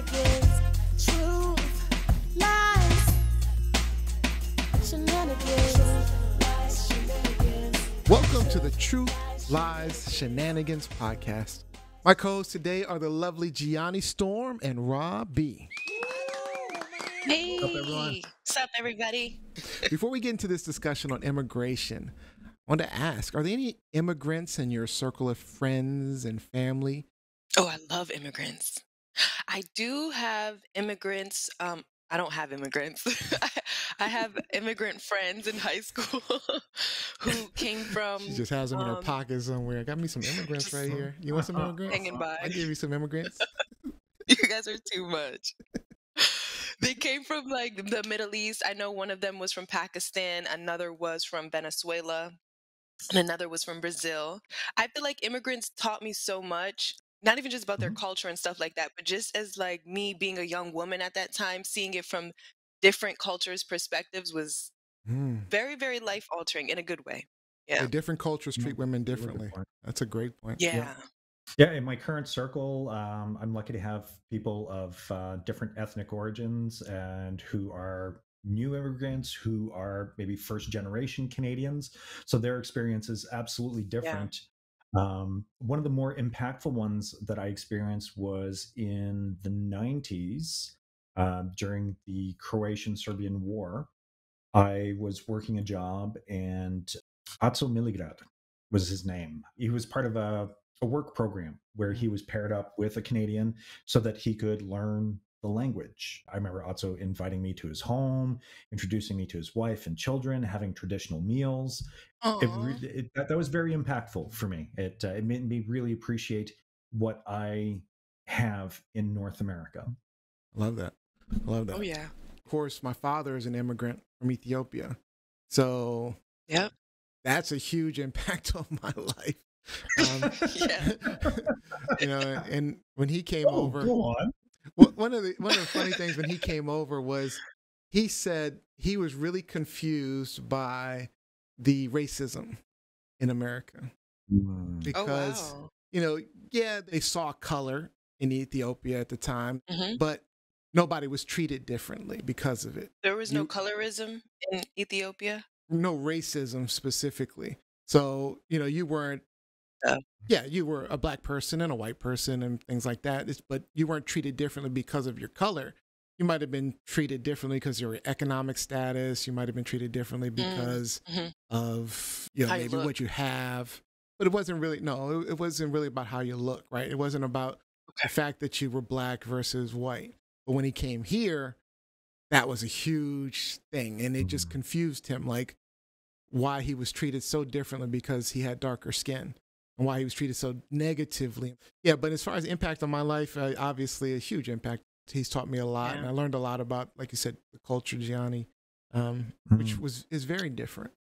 shenanigans, truth, lies, shenanigans, lies, shenanigans. Welcome to the Truth, Lies, Shenanigans podcast. My co-hosts today are the lovely Gianni Storm and Rob B. Hey, What's up, everyone? what's up, everybody? Before we get into this discussion on immigration, I want to ask, are there any immigrants in your circle of friends and family? Oh, I love immigrants. I do have immigrants. I don't have immigrants. I have immigrant friends in high school who came from She just has them in her pocket somewhere. Got me some immigrants just right here. You want some immigrants? hanging by. I'll give you some immigrants. You guys are too much. They came from like the Middle East. I know one of them was from Pakistan, another was from Venezuela, and another was from Brazil. I feel like immigrants taught me so much, not even just about their Mhm. culture and stuff like that, but just as like me being a young woman at that time, seeing it from different cultures' perspectives was Hmm. very, very life altering in a good way. Yeah, Yeah. different cultures treat women Really good differently. point. That's a great point. Yeah. Yeah, in my current circle, I'm lucky to have people of different ethnic origins and who are new immigrants, who are maybe first generation Canadians. So their experience is absolutely different. One of the more impactful ones that I experienced was in the 90s during the Croatian Serbian War. I was working a job, and Aco Miligrad was his name. He was part of a work program where he was paired up with a Canadian so that he could learn the language. I remember Aco inviting me to his home, introducing me to his wife and children, having traditional meals. Aw. That was very impactful for me. It made me really appreciate what I have in North America. I love that. I love that. Oh, yeah. Of course, my father is an immigrant from Ethiopia. So Yep. that's a huge impact on my life. Yeah. And when he came Oh, over, go on. one of the funny things when he came over was he said he was really confused by the racism in America Oh, because wow. they saw color in Ethiopia at the time, Hmm. but nobody was treated differently because of it. There was no You colorism in Ethiopia. No racism specifically. So, you weren't, Oh. you were a black person and a white person and things like that, but you weren't treated differently because of your color. You might have been treated differently because of your economic status. You might have been treated differently because Hmm. of, How you maybe look. what you have. But it wasn't really, no, it wasn't really about how you look, right? It wasn't about the Okay. fact that you were black versus white. But when he came here, that was a huge thing. And it just confused him, like why he was treated so differently because he had darker skin and why he was treated so negatively. Yeah, but as far as impact on my life, obviously a huge impact. He's taught me a lot, and I Yeah. learned a lot about, like you said, the culture, Gianni, which is very different.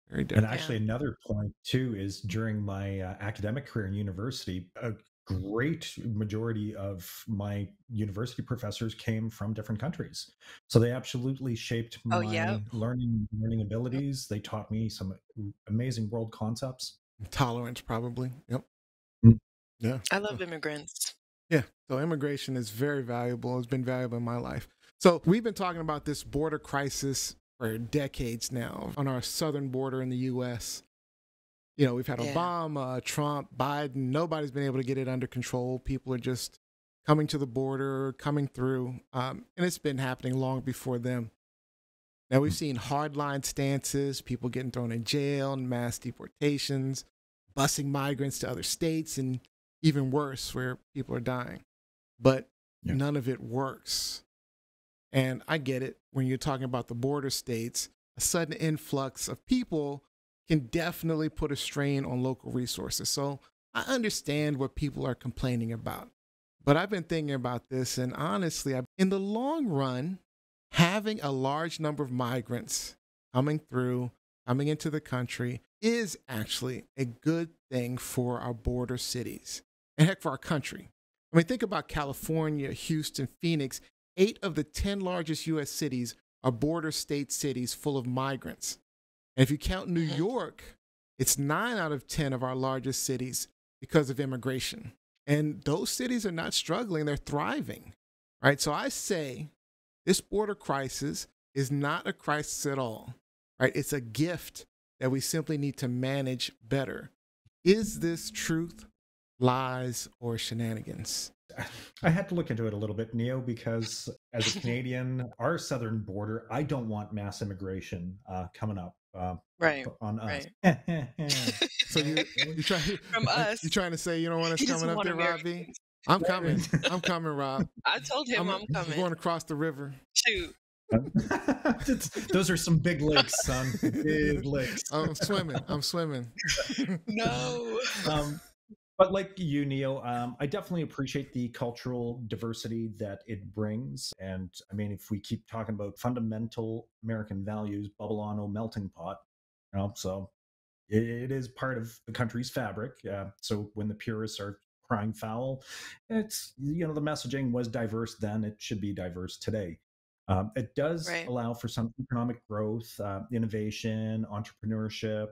Very And different. actually, another point too is during my academic career in university, a great majority of my university professors came from different countries. So they absolutely shaped Oh, yeah. my learning abilities. They taught me some amazing world concepts. Tolerance, probably. Yep. Mm. Yeah. I love immigrants. Yeah. So immigration is very valuable. It's been valuable in my life. So we've been talking about this border crisis for decades now on our southern border in the U.S. We've had Yeah. Obama, Trump, Biden. Nobody's been able to get it under control. People are just coming to the border, coming through. And it's been happening long before them. Now, we've seen hardline stances, people getting thrown in jail, mass deportations, busing migrants to other states, and even worse, where people are dying. But Yeah. none of it works. And I get it. When you're talking about the border states, a sudden influx of people can definitely put a strain on local resources. So I understand what people are complaining about. But I've been thinking about this, and honestly, in the long run, having a large number of migrants coming through, coming into the country is actually a good thing for our border cities and heck, for our country. I mean, think about California, Houston, Phoenix. 8 of the 10 largest U.S. cities are border state cities full of migrants. And if you count New York, it's 9 out of 10 of our largest cities because of immigration. And those cities are not struggling, they're thriving, right? So I say this border crisis is not a crisis at all, right? It's a gift that we simply need to manage better. Is this truth, lies, or shenanigans? I had to look into it a little bit, Neo, because as a Canadian, our southern border, I don't want mass immigration coming up Right. on us. Right. So you try From us, you trying to say you don't want us he coming doesn't up want there, Rob B? Americans. I'm coming. I'm coming, Rob. I told him I'm We're coming. going across the river. Shoot. Those are some big lakes, son. Big lakes. I'm swimming. I'm swimming. No. But like you, Neo, I definitely appreciate the cultural diversity that it brings. And I mean, if we keep talking about fundamental American values, bubble on, oh, melting pot, so it is part of the country's fabric. So when the purists are crying foul, it's, the messaging was diverse then, it should be diverse today. It does Right. allow for some economic growth, innovation, entrepreneurship.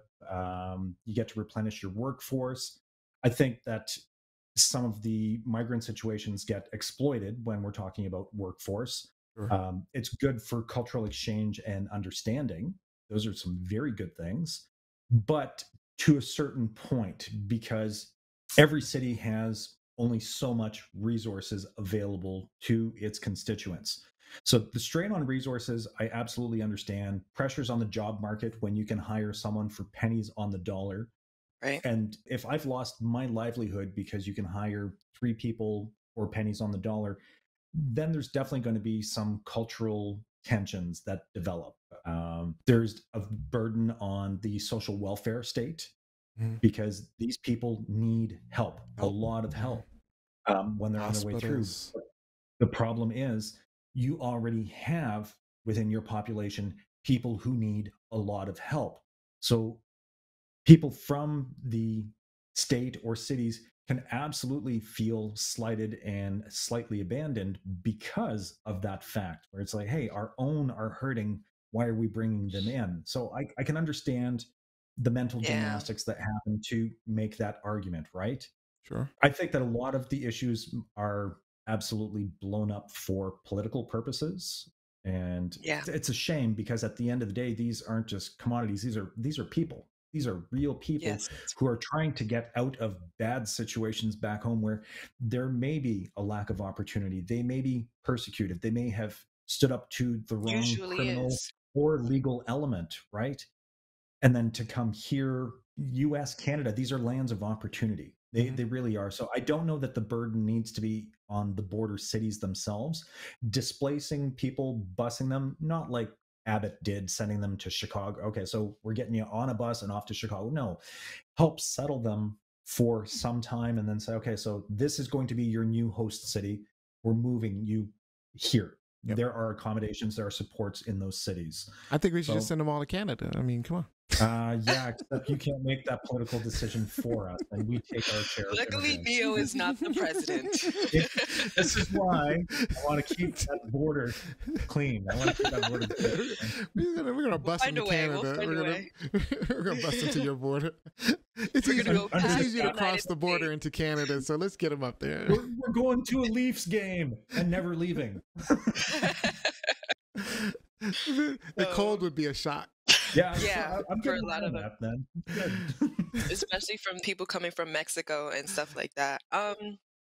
You get to replenish your workforce. I think that some of the migrant situations get exploited when we're talking about workforce. Sure. It's good for cultural exchange and understanding. Those are some very good things, but to a certain point, because every city has only so much resources available to its constituents. So the strain on resources, I absolutely understand. Pressures on the job market when you can hire someone for pennies on the dollar. Right. And if I've lost my livelihood because you can hire 3 people for pennies on the dollar, then there's definitely going to be some cultural tensions that develop. There's a burden on the social welfare state because these people need help, a lot of help when they're on their way through. Hospitals. The problem is you already have within your population people who need a lot of help. So people from the state or cities can absolutely feel slighted and slightly abandoned because of that fact, where it's like, hey, our own are hurting. Why are we bringing them in? So I can understand the mental Yeah. gymnastics that happen to make that argument, right? Sure. I think that a lot of the issues are absolutely blown up for political purposes. And Yeah. it's a shame because at the end of the day, these aren't just commodities. These are people. These are real people Yes. who are trying to get out of bad situations back home where there may be a lack of opportunity. They may be persecuted. They may have stood up to the wrong Usually criminal is. or legal element, right? And then to come here, US, Canada, these are lands of opportunity. They really are. So I don't know that the burden needs to be on the border cities themselves, displacing people, busing them, not like Abbott did, sending them to Chicago. Okay, so we're getting you on a bus and off to Chicago. No, help settle them for some time and then say, okay, so this is going to be your new host city. We're moving you here. Yep. There are accommodations, there are supports in those cities. I think we should just So- send them all to Canada. I mean, come on. Yeah, except you can't make that political decision for us, and we take our share of Luckily, immigrants. Neo is not the president. This is why I want to keep that border clean. I want to keep that border clean. We're gonna bust find them to a way. We'll Canada. find a We're gonna way. we're gonna bust them to your border. It's We're easy, gonna go it's past easy the to cross United the border States. into Canada, so let's get them up there. We're going to a Leafs game and never leaving. The cold would be a shock. Yeah, Yeah, I'm for getting a lot of that, then. Good. Especially from people coming from Mexico and stuff like that.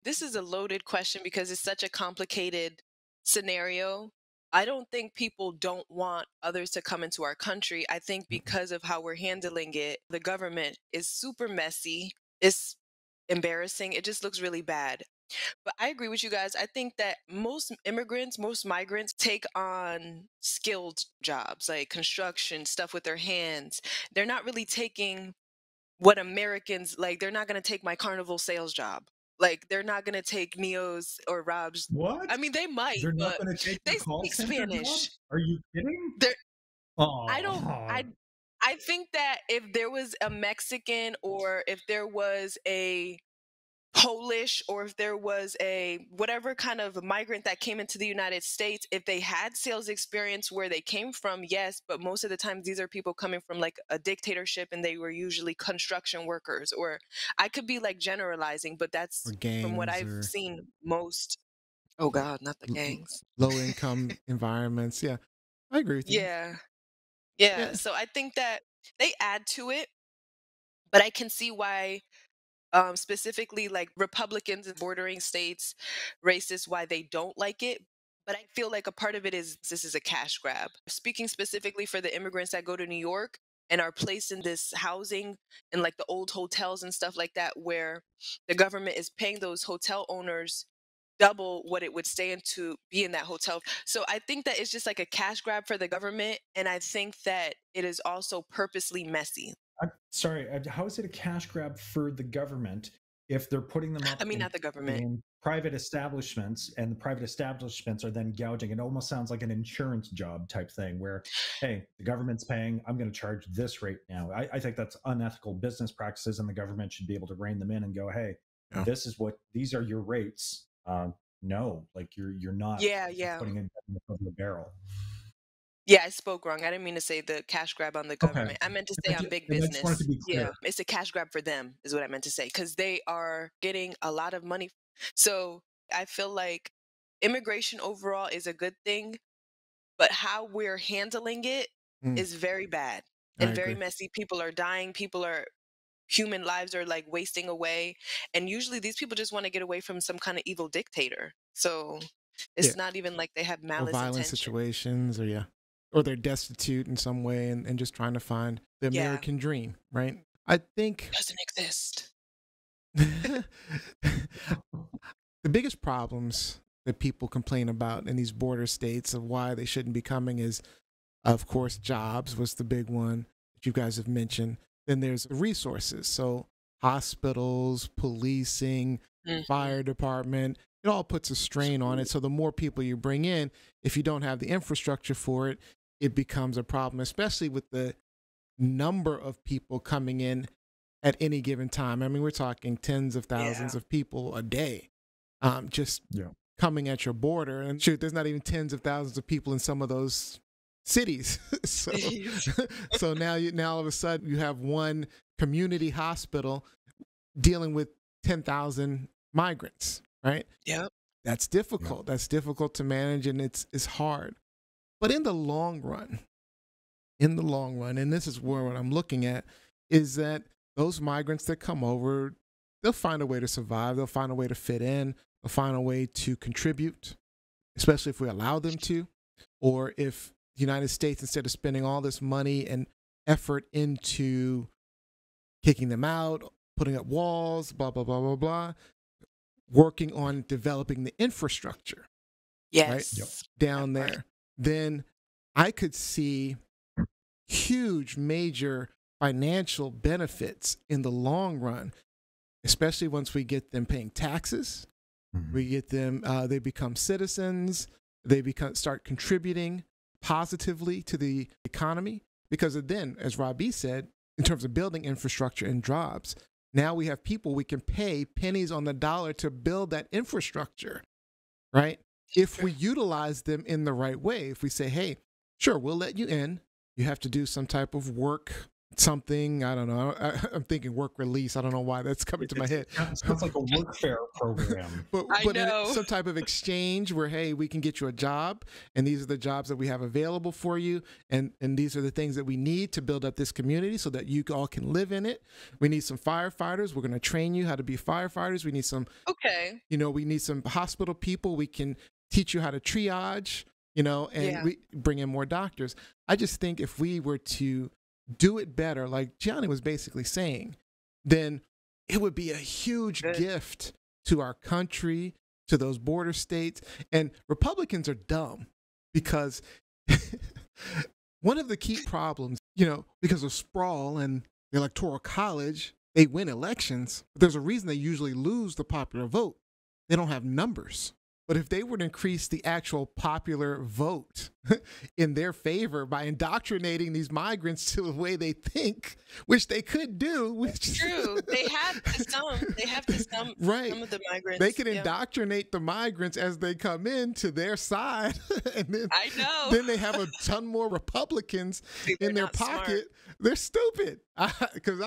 This is a loaded question because it's such a complicated scenario. I don't think people don't want others to come into our country. I think because of how we're handling it, the government is super messy. It's embarrassing. It just looks really bad. But I agree with you guys. I think that most immigrants, most migrants take on skilled jobs like construction, stuff with their hands. They're not really taking what Americans like. They're not going to take my carnival sales job. Like, they're not going to take Neo's or Rob's. What? I mean, they might, They're not but going to take they the call speak center job? Spanish. Are you kidding? They're, Oh, I don't, I think that if there was a Mexican or if there was a Polish or if there was a whatever kind of migrant that came into the United States, if they had sales experience where they came from, yes, but most of the times these are people coming from like a dictatorship and they were usually construction workers, or I could be like generalizing, but that's Or from what gangs I've or seen most Oh God, not the l- gangs. low income environments. Yeah, I agree with you. Yeah. Yeah. Yeah. So I think that they add to it, but I can see why specifically like Republicans in bordering states, racists, why they don't like it. But I feel like a part of it is this is a cash grab. Speaking specifically for the immigrants that go to New York and are placed in this housing and like the old hotels and stuff like that, where the government is paying those hotel owners double what it would stand to be in that hotel. So I think that it's just like a cash grab for the government. And I think that it is also purposely messy. I'm sorry, how is it a cash grab for the government if they're putting them I up mean, not the government. in private establishments and the private establishments are then gouging? It almost sounds like an insurance job type thing where, hey, the government's paying, I'm going to charge this rate now. I think that's unethical business practices, and the government should be able to rein them in and go, hey, Yeah. these are your rates. No, like you're not Yeah, yeah. putting it in the barrel. Yeah, I spoke wrong. I didn't mean to say the cash grab on the Okay. government. I meant to say on big And I just wanted to business. be Yeah, clear. it's a cash grab for them, is what I meant to say, because they are getting a lot of money. So I feel like immigration overall is a good thing, but how we're handling it Mm, is very bad I and very agree. messy. People are dying. Human lives are like wasting away. And usually these people just want to get away from some kind of evil dictator. So Yeah. it's not even like they have Or malice violent intention. situations, or yeah, or they're destitute in some way, and just trying to find the Yeah, American dream, right? I think doesn't exist. the biggest problems that people complain about in these border states of why they shouldn't be coming is, of course, jobs was the big one that you guys have mentioned. Then there's resources. So hospitals, policing, Hmm. fire department, it all puts a strain on it. So the more people you bring in, if you don't have the infrastructure for it, it becomes a problem, especially with the number of people coming in at any given time. I mean, we're talking tens of thousands Yeah. of people a day, just Yeah. coming at your border. And shoot, there's not even tens of thousands of people in some of those cities. So, so now all of a sudden you have one community hospital dealing with 10,000 migrants, right? Yep. That's Yeah. difficult. That's difficult to manage, and it's hard. But in the long run, and this is where what I'm looking at, is that those migrants that come over, they'll find a way to survive. They'll find a way to fit in. They'll find a way to contribute, especially if we allow them to, or if the United States, instead of spending all this money and effort into kicking them out, putting up walls, blah, blah, blah, blah, blah, working on developing the infrastructure, right, Yep. Yes. down That part. there, then I could see huge, major financial benefits in the long run, especially once we get them paying taxes. Mhm. We get them, they become citizens, start contributing positively to the economy. Because then, as Robbie said, in terms of building infrastructure and jobs, now we have people we can pay pennies on the dollar to build that infrastructure, right? If we utilize them in the right way, if we say, hey, sure, we'll let you in. You have to do some type of work, something. I don't know. I'm thinking work release. I don't know why that's coming to my head. Sounds like a workfare program. I But know. some type of exchange where, hey, we can get you a job, and these are the jobs that we have available for you, and these are the things that we need to build up this community so that you all can live in it. We need some firefighters. We're going to train you how to be firefighters. We need some, Okay. we need some hospital people. We can teach you how to triage, and Yeah. we bring in more doctors. I just think if we were to do it better, like Gianni was basically saying, then it would be a huge Good. gift to our country, to those border states. And Republicans are dumb because one of the key problems, because of sprawl and the Electoral College, they win elections, but there's a reason they usually lose the popular vote. They don't have numbers. But if they were to increase the actual popular vote, in their favor by indoctrinating these migrants to the way they think, which they could do. Which True. They have to some. They have to right. some of the They migrants. can Yeah. indoctrinate the migrants as they come in to their side, and I know. then they have a ton more Republicans See, they're in their not smart. pocket. They're stupid. Because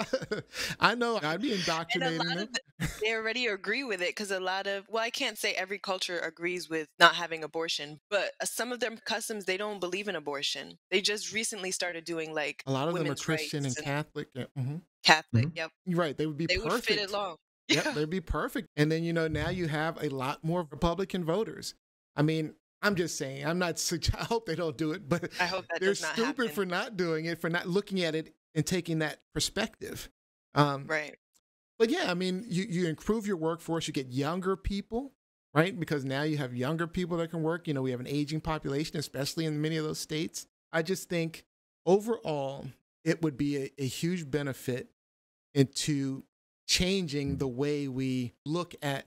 I know I'd be And a indoctrinating lot them. of they already agree with it because a lot of, well, I can't say every culture agrees with not having abortion, but some of them customs, they don't believe in abortion. They just recently started doing like A lot of them are women's Christian and rights and Catholic. Yeah, Catholic. Mhm. Yep. you're right. They would be They would fit it perfect. along. Yep, Yeah. they'd be perfect. And then, now you have a lot more Republican voters. I mean, I'm just saying, I hope they don't do it, but I hope that they're does not stupid happen. for not doing it, for not looking at it and taking that perspective. Um, Right. but yeah, I mean, you improve your workforce, you get younger people, right? Because now you have younger people that can work. We have an aging population, especially in many of those states. I just think overall, it would be a huge benefit into changing the way we look at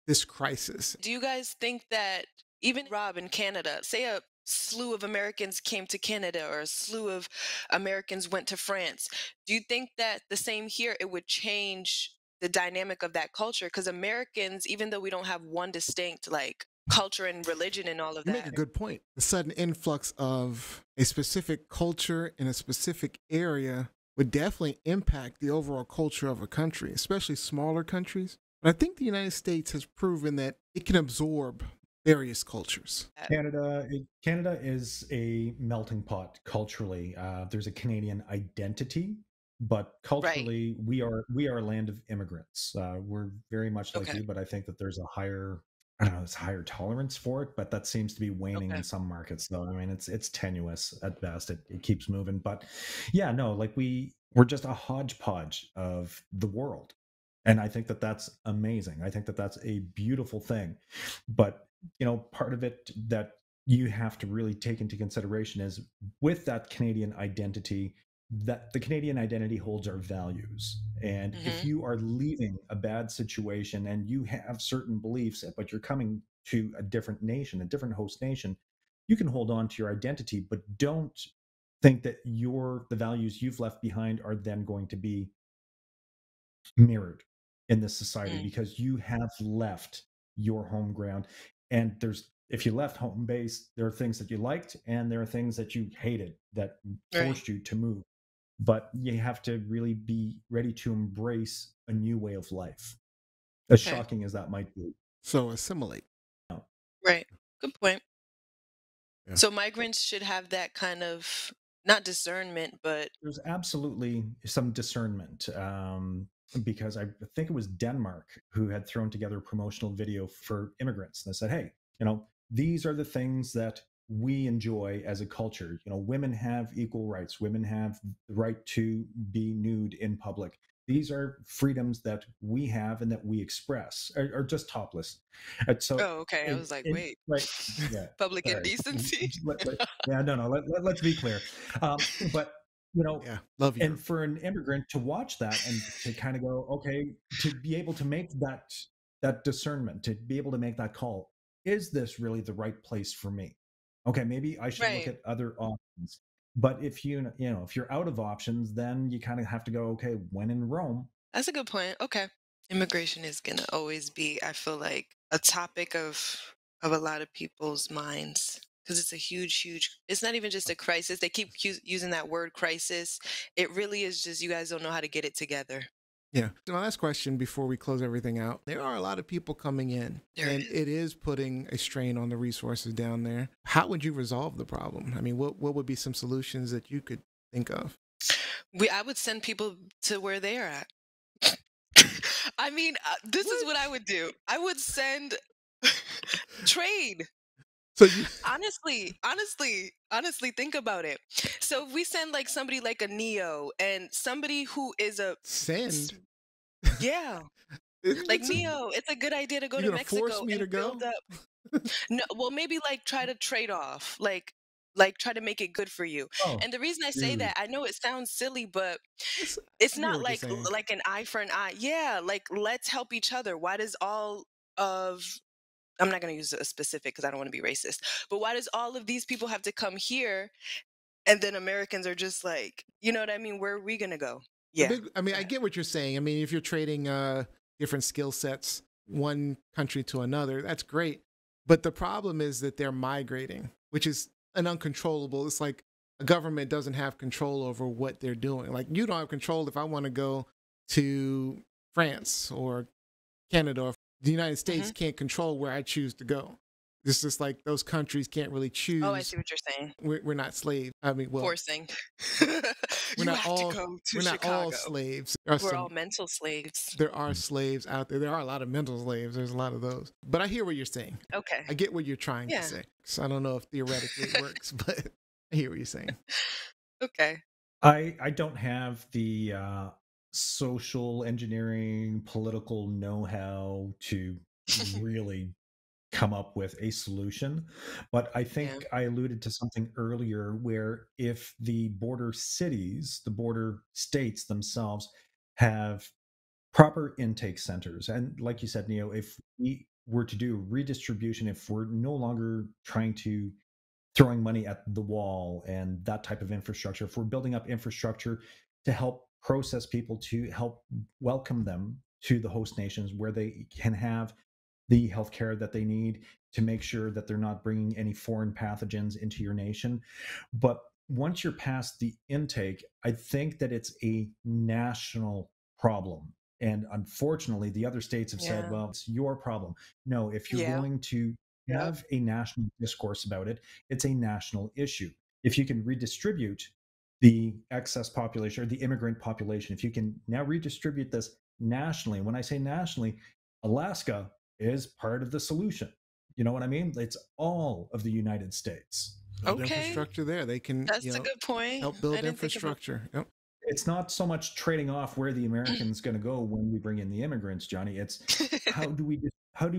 this crisis. Do you guys think that even Rob in Canada, say a slew of Americans came to Canada or a slew of Americans went to France, do you think that the same here, it would change the dynamic of that culture? Because Americans, even though we don't have one distinct like culture and religion and all of You make a that, good point. The sudden influx of a specific culture in a specific area would definitely impact the overall culture of a country, especially smaller countries. But I think the United States has proven that it can absorb various cultures. Canada is a melting pot culturally. There's a Canadian identity, but culturally, we are a land of immigrants. We're very much like okay, you, but I think that there's a higher, I don't know, it's higher tolerance for it, but that seems to be waning okay, in some markets. So I mean, it's tenuous at best. It keeps moving, but yeah, no, like we're just a hodgepodge of the world, and I think that that's amazing. I think that that's a beautiful thing, but part of it that you have to really take into consideration is with that Canadian identity, that the Canadian identity holds our values. And if hmm you are leaving a bad situation and you have certain beliefs, but you're coming to a different nation, a different host nation, you can hold on to your identity, but don't think that the values you've left behind are then going to be mirrored in this society mm, because you have left your home ground. And if you left home base, there are things that you liked and there are things that you hated that right, forced you to move. But you have to really be ready to embrace a new way of life, as okay, shocking as that might be. So assimilate. right. Good point. Yeah. So migrants should have that kind of not discernment, but There's absolutely some discernment, because I think it was Denmark who had thrown together a promotional video for immigrants. And they said, hey, these are the things that we enjoy as a culture. Women have equal rights. Women have the right to be nude in public. These are freedoms that we have and that we express, or just topless. And so, oh, okay. I was like, wait, right, yeah, public sorry. indecency. Yeah, no, let's be clear. But Yeah. Love you. and for an immigrant to watch that and to kind of go, okay, to be able to make that discernment, to be able to make that call, is this really the right place for me? Okay, maybe I should look Right. at other options. But if if you're out of options, then you kind of have to go, okay, when in Rome. That's a good point. Okay. Immigration is gonna always be, I feel like, a topic of a lot of people's minds because it's a huge, huge. It's not even just a crisis. They keep using that word crisis. It really is just you guys don't know how to get it together. Yeah. So my last question before we close everything out. There are a lot of people coming in, There and it is. it is putting a strain on the resources down there. How would you resolve the problem? I mean, what would be some solutions that you could think of? I would send people to where they are at. I mean, this is what I would do. I would send trade. So you Honestly, think about it. So if we send like somebody like a Neo and somebody who is send. yeah, like Neo, it's a good idea to go You're to gonna force Mexico me to and build go? up. No, well, maybe like try to trade off, try to make it good for you. Oh, And the reason I say dude. that, I know it sounds silly, but I it's get not what you're saying. like an eye for an eye. Yeah, like let's help each other. Why does all of I'm not going to use a specific because I don't want to be racist, but why does all of these people have to come here and then Americans are just like, you know what I mean? Where are we going to go? Yeah. I mean, Go I ahead. get what you're saying. I mean, if you're trading different skill sets, one country to another, that's great. But the problem is that they're migrating, which is an uncontrollable. It's like a government doesn't have control over what they're doing. Like you don't have control if I want to go to France or Canada or the United States Hmm. can't control where I choose to go. It's just like those countries can't really Oh, I choose. see what you're saying. We're not slaves. I mean, well, Forcing. we're You not have to all go to we're not all Chicago. slaves. We're all mental slaves. There are slaves out there. There are a lot of mental slaves. There's a lot of those. But I hear what you're saying. Okay. I get what you're trying to Yeah. say. So I don't know if theoretically it works, but I hear what you're saying. Okay. I don't have the social engineering, political know-how to really come up with a solution. But I Yeah. think I alluded to something earlier where if the border cities, the border states themselves have proper intake centers, and like you said, Neo, if we were to do redistribution, if we're no longer trying to throwing money at the wall and that type of infrastructure, if we're building up infrastructure to help process people, to help welcome them to the host nations where they can have the healthcare that they need to make sure that they're not bringing any foreign pathogens into your nation. But once you're past the intake, I think that it's a national problem. And unfortunately, the other states have said, Yeah. well, it's your problem. No, if you're Yeah. going to Yeah. have a national discourse about it, it's a national issue. If you can redistribute the excess population or the immigrant population, if you can now redistribute this nationally, when I say nationally, Alaska is part of the solution. You know what I mean? It's all of the United States. Build Okay. infrastructure there. They can, That's a good point. help I build didn't think about infrastructure. Yep. It's not so much trading off where the Americans going to go when we bring in the immigrants, Johnny. It's how do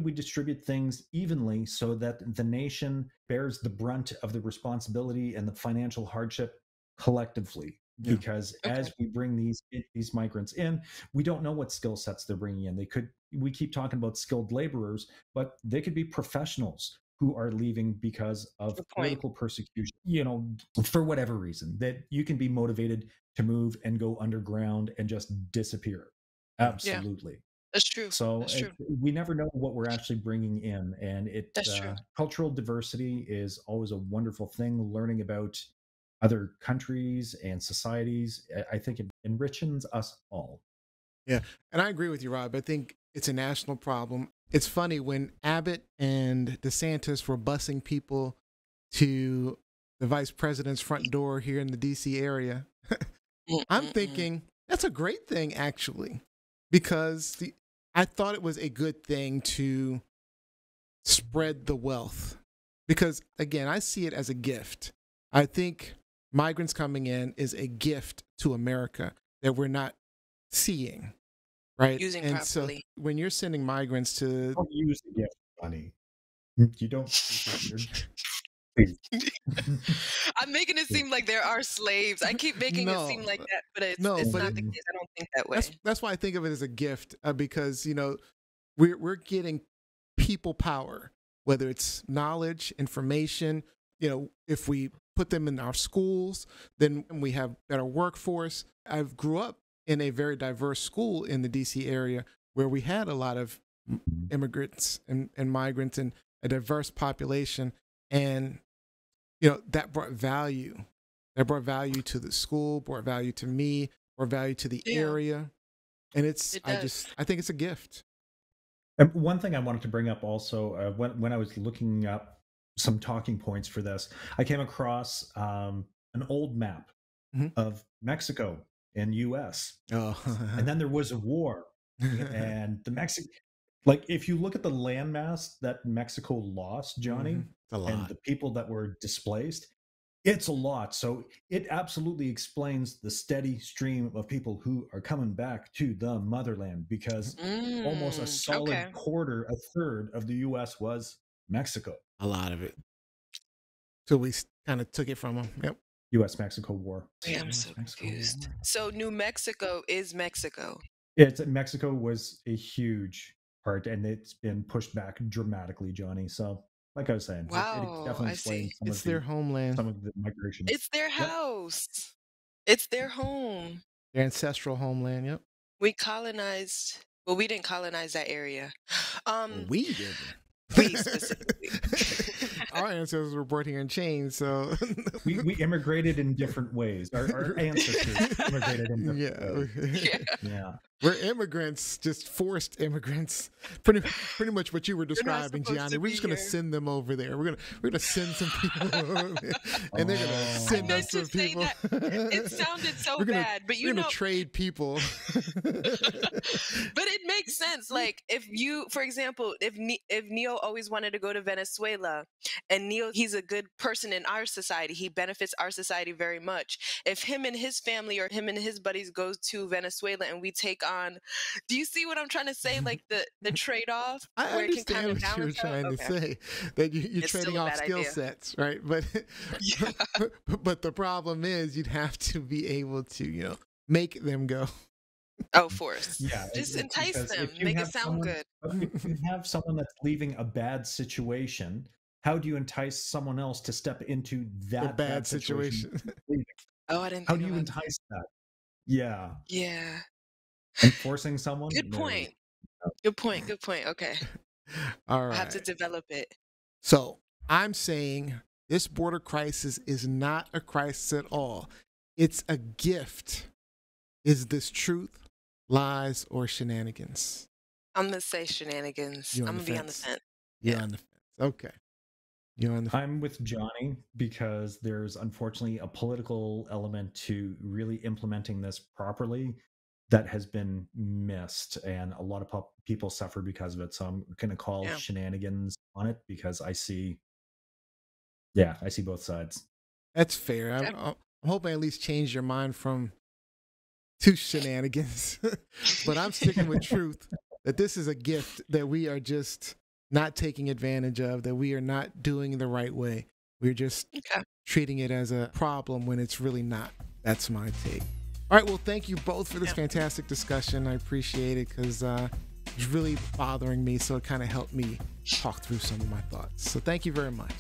we distribute things evenly so that the nation bears the brunt of the responsibility and the financial hardship collectively? Yeah. Because Okay. as we bring these migrants in, we don't know what skill sets they're bringing in. We keep talking about skilled laborers, but they could be professionals who are leaving because of Good point. political persecution, for whatever reason, that you can be motivated to move and go underground and just disappear. Yeah. Absolutely. That's true. So That's true. we never know what we're actually bringing in, and That's true. cultural diversity is always a wonderful thing. Learning about other countries and societies, I think it enriches us all. Yeah. And I agree with you, Rob. I think it's a national problem. It's funny when Abbott and DeSantis were busing people to the vice president's front door here in the DC area. I'm Mm-mm-mm. thinking that's a great thing, actually, because I thought it was a good thing to spread the wealth. Because again, I see it as a gift. I think migrants coming in is a gift to America that we're not seeing, right? Using And so properly. when you're sending migrants to, Don't use the gift money. You don't. Please. I'm making it seem like there are slaves. I keep making it seem no, like that, but no, it's but not the case. I don't think that way. that's why I think of it as a gift because we're getting people power, whether it's knowledge, information. If we put them in our schools, then we have better workforce. I grew up in a very diverse school in the DC area where we had a lot of immigrants and migrants and a diverse population. And, that brought value. That brought value to the school, brought value to me, brought value to the Yeah, area. And it does. I think it's a gift. And one thing I wanted to bring up also, when I was looking up some talking points for this, I came across an old map Mhm. of Mexico and U.S. Oh, And then there was a war, and the like if you look at the landmass that Mexico lost, Johnny, Mhm. It's a and lot. the people that were displaced, it's a lot. So it absolutely explains the steady stream of people who are coming back to the motherland because almost a solid Okay. quarter, a third of the US was Mexico. A lot of it. So we kind of took it from them. Yep. US Mexico War. Wait, I'm so US-Mexico confused. War. So New Mexico is Mexico. Mexico was a huge part, and it's been pushed back dramatically, Johnny. So, like I was saying, it Wow, definitely I see. explains It's their homeland, some of the migration. It's their Yep. house. It's their home. their ancestral homeland. Yep. We colonized. Well, we didn't colonize that area. We didn't. We specifically. Our ancestors were brought here in chains, so We immigrated in different ways. Our ancestors immigrated in different ways. Yeah. Yeah. We're immigrants, just forced immigrants. Pretty much what you were describing, supposed Gianni. to We're be just gonna here. send them over there. We're gonna send some people over there, and they're gonna Oh. send I meant us to some say people. that. It sounded so We're gonna, bad, but we're you gonna know, trade people. but it makes sense. Like if you, for example, if Neo always wanted to go to Venezuela, and Neo, he's a good person in our society. He benefits our society very much. If him and his family or him and his buddies goes to Venezuela and we take on, do you see what I'm trying to say? Like the trade off I where it can kind understand of what you were balance out. trying to Okay. say, that you're It's still trading a off bad skill idea. sets, right? But Yeah. but the problem is you'd have to be able to, make them go. Oh, force. Yeah, Just it's entice because them. if you Make it have sound someone, good. if you have someone that's leaving a bad situation, how do you entice someone else to step into that bad situation. leaving? Oh, I didn't How think do you about that. entice that? Yeah, Yeah. and forcing someone. Good No. point. Good point. Good point. Okay. All I have to right. develop it. So I'm saying this border crisis is not a crisis at all. It's a gift. Is this truth, lies, or shenanigans? I'm gonna say shenanigans. You on I'm the gonna be on the fence? fence. You're Yeah. on the fence. Okay. You're on the fence. I'm with Johnny because there's unfortunately a political element to really implementing this properly that has been missed, and a lot of people suffer because of it. So I'm going to call Yeah. shenanigans on it because I see both sides. That's fair. Okay. I'm hoping I at least change your mind from two shenanigans. But I'm sticking with truth, that this is a gift that we are just not taking advantage of, that we are not doing the right way. We're just Okay. treating it as a problem when it's really not. That's my take. All right. Well, thank you both for this Yeah. fantastic discussion. I appreciate it because it's really bothering me. So it kind of helped me talk through some of my thoughts. So thank you very much.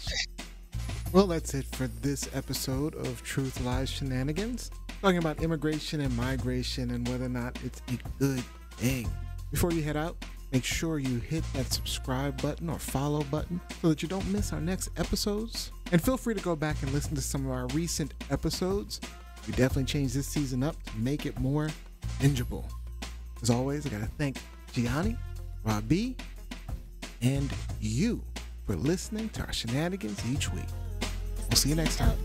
Well, that's it for this episode of Truth, Lies, Shenanigans, talking about immigration and migration and whether or not it's a good thing. Before you head out, make sure you hit that subscribe button or follow button so that you don't miss our next episodes. And feel free to go back and listen to some of our recent episodes. We definitely changed this season up to make it more bingeable. As always, I got to thank Gianni, Robbie, and you for listening to our shenanigans each week. We'll see you next time.